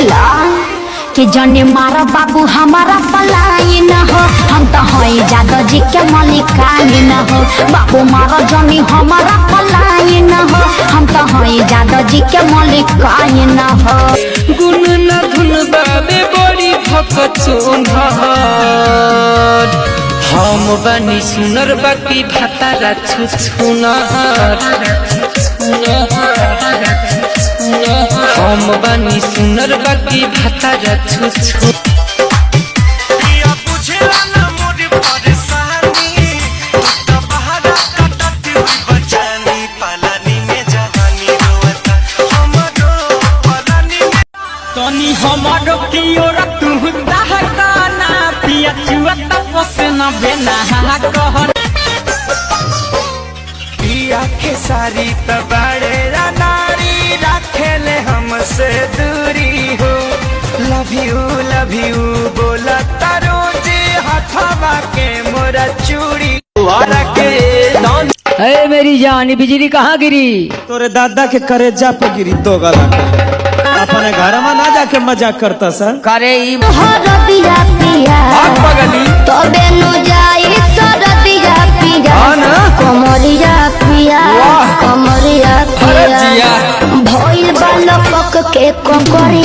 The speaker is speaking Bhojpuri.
बुझला कि जने मारा बाबू हमारा पलाई न हो, हम तो हई जादव जी के मालिकाई न हो। बाबू मारा जनी हमारा पलाई न हो, हम तो हई जादव जी के मालिकाई न हो। गुन न धुन बाबे बड़ी भकचोन हम बनी सुनर बाकी भातारा छुछुनर हम बनी सुनर बाकी भातारा छुछु तनी हमारो की ओर तू दहकाना पिया चुआ तपसे न बेना कहन पिया के सारी तबाड़े नारी रखेले हमसे दूरी हो। लव यू बोला तारो जे हथवा के मोरा चूड़ी अरे मेरी जान बिजली कहाँ गिरी? तोरे दादा के करेजा पे गिरी दो गला अपने घर में ना जाके मजाक करता सर। करे हरदिया पिया तबे न जाई सरदिया पिया कमरिया पिया कमरिया पिया भइल बालक के कंकड़ी